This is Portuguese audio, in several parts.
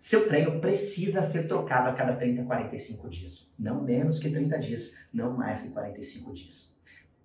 Seu treino precisa ser trocado a cada 30 a 45 dias. Não menos que 30 dias, não mais que 45 dias.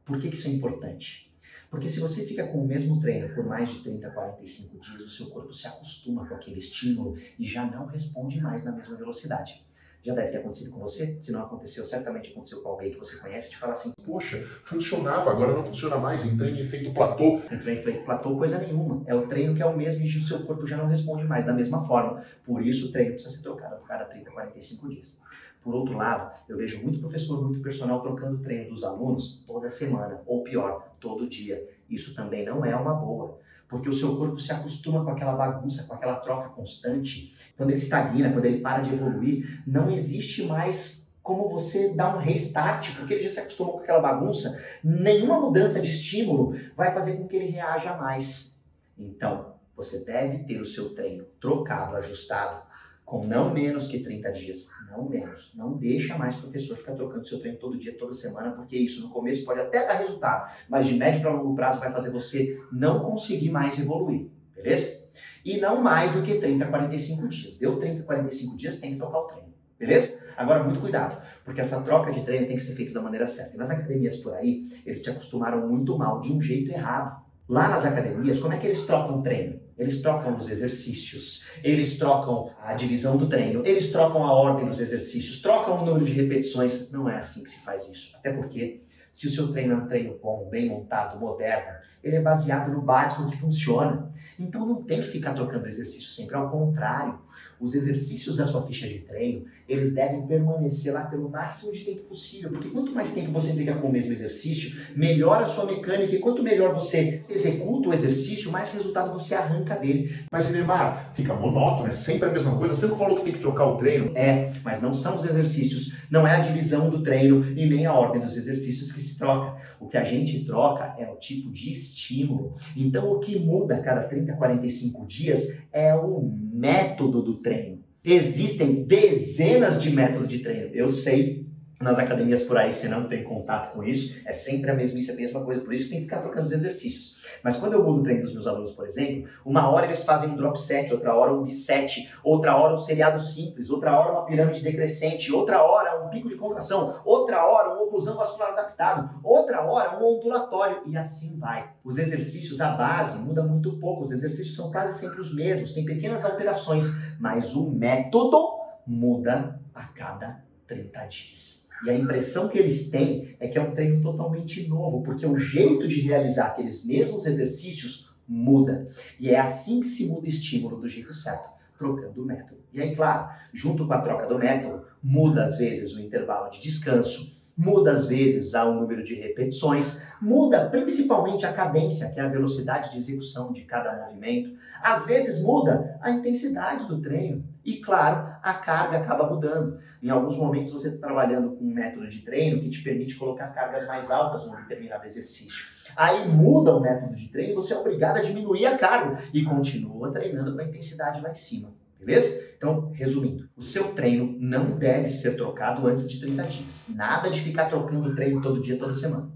Por que isso é importante? Porque se você fica com o mesmo treino por mais de 30 a 45 dias, o seu corpo se acostuma com aquele estímulo e já não responde mais na mesma velocidade. Já deve ter acontecido com você. Se não aconteceu, certamente aconteceu com alguém que você conhece, te fala assim: poxa, funcionava, agora não funciona mais, entrei em efeito platô. Entrou em efeito platô, coisa nenhuma. É o treino que é o mesmo e o seu corpo já não responde mais da mesma forma. Por isso o treino precisa ser trocado a cada 30 a 45 dias. Por outro lado, eu vejo muito professor, muito personal trocando o treino dos alunos toda semana, ou pior, todo dia. Isso também não é uma boa, porque o seu corpo se acostuma com aquela bagunça, com aquela troca constante. Quando ele estagna, quando ele para de evoluir, não existe mais como você dar um restart, porque ele já se acostumou com aquela bagunça. Nenhuma mudança de estímulo vai fazer com que ele reaja mais. Então, você deve ter o seu treino trocado, ajustado, com não menos que 30 dias, não menos. Não deixa mais o professor ficar trocando seu treino todo dia, toda semana, porque isso no começo pode até dar resultado, mas de médio para longo prazo vai fazer você não conseguir mais evoluir, beleza? E não mais do que 30 a 45 dias. Deu 30 a 45 dias, tem que trocar o treino, beleza? Agora, muito cuidado, porque essa troca de treino tem que ser feita da maneira certa. E nas academias por aí, eles te acostumaram muito mal, de um jeito errado. Lá nas academias, como é que eles trocam o treino? Eles trocam os exercícios, eles trocam a divisão do treino, eles trocam a ordem dos exercícios, trocam o número de repetições. Não é assim que se faz isso. Até porque, se o seu treino é um treino bom, bem montado, moderno, ele é baseado no básico que funciona. Então não tem que ficar trocando exercício sempre, ao contrário. Os exercícios da sua ficha de treino, eles devem permanecer lá pelo máximo de tempo possível, porque quanto mais tempo você fica com o mesmo exercício, melhor a sua mecânica, e quanto melhor você executa o exercício, mais resultado você arranca dele. Mas, Neymar, fica monótono, é sempre a mesma coisa. Você não falou que tem que trocar o treino? É, mas não são os exercícios, não é a divisão do treino e nem a ordem dos exercícios que se troca. O que a gente troca é o tipo de estímulo. Então, o que muda a cada 30 a 45 dias é o método do treino. Existem dezenas de métodos de treino. Eu sei, nas academias por aí você não tem contato com isso, é sempre a mesma coisa, por isso que tem que ficar trocando os exercícios. Mas quando eu mudo o treino dos meus alunos, por exemplo, uma hora eles fazem um drop set, outra hora um biset, outra hora um seriado simples, outra hora uma pirâmide decrescente, outra hora um pico de contração, outra hora uma oclusão vascular adaptado, outra hora um ondulatório, e assim vai. Os exercícios, a base muda muito pouco, os exercícios são quase sempre os mesmos, tem pequenas alterações, mas o método muda a cada 30 dias. E a impressão que eles têm é que é um treino totalmente novo, porque o jeito de realizar aqueles mesmos exercícios muda. E é assim que se muda o estímulo do jeito certo, trocando o método. E aí, claro, junto com a troca do método, muda às vezes o intervalo de descanso, muda às vezes o número de repetições, muda principalmente a cadência, que é a velocidade de execução de cada movimento. Às vezes muda a intensidade do treino e, claro, a carga acaba mudando. Em alguns momentos você está trabalhando com um método de treino que te permite colocar cargas mais altas num determinado exercício. Aí muda o método de treino e você é obrigado a diminuir a carga e continua treinando com a intensidade lá em cima. Beleza? Então, resumindo, o seu treino não deve ser trocado antes de 30 dias. Nada de ficar trocando o treino todo dia, toda semana.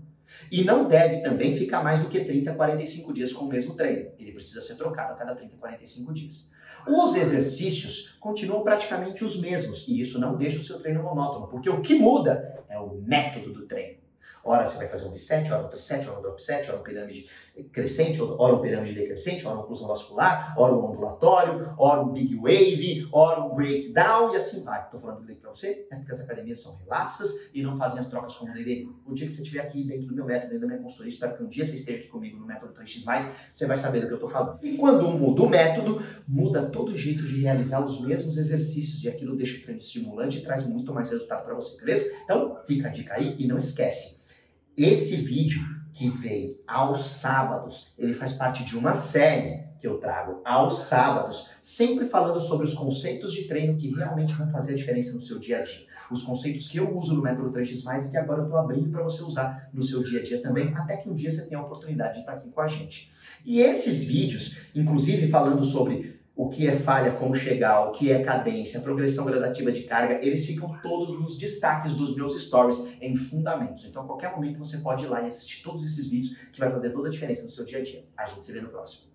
E não deve também ficar mais do que 30 a 45 dias com o mesmo treino. Ele precisa ser trocado a cada 30 a 45 dias. Os exercícios continuam praticamente os mesmos e isso não deixa o seu treino monótono, porque o que muda é o método do treino. Ora você vai fazer um biset, ora um triset, ora um drop set, ora uma pirâmide crescente, ora uma pirâmide decrescente, ora uma oclusão vascular, ora um ondulatório, ora um big wave, ora um breakdown e assim vai. Estou falando tudo aqui para você, é porque as academias são relapsas e não fazem as trocas como deveriam. O dia que você estiver aqui dentro do meu método, dentro da minha consultoria, espero que um dia você esteja aqui comigo no método 3x+, você vai saber do que eu estou falando. E quando muda o método, muda todo o jeito de realizar os mesmos exercícios e aquilo deixa o treino estimulante e traz muito mais resultado para você, beleza? Então, fica a dica aí e não esquece. Esse vídeo que vem aos sábados, ele faz parte de uma série que eu trago aos sábados, sempre falando sobre os conceitos de treino que realmente vão fazer a diferença no seu dia a dia. Os conceitos que eu uso no método 3x+, e que agora eu estou abrindo para você usar no seu dia a dia também, até que um dia você tenha a oportunidade de estar aqui com a gente. E esses vídeos, inclusive falando sobre o que é falha, como chegar, o que é cadência, progressão gradativa de carga, eles ficam todos nos destaques dos meus stories em fundamentos. Então, a qualquer momento você pode ir lá e assistir todos esses vídeos que vai fazer toda a diferença no seu dia a dia. A gente se vê no próximo.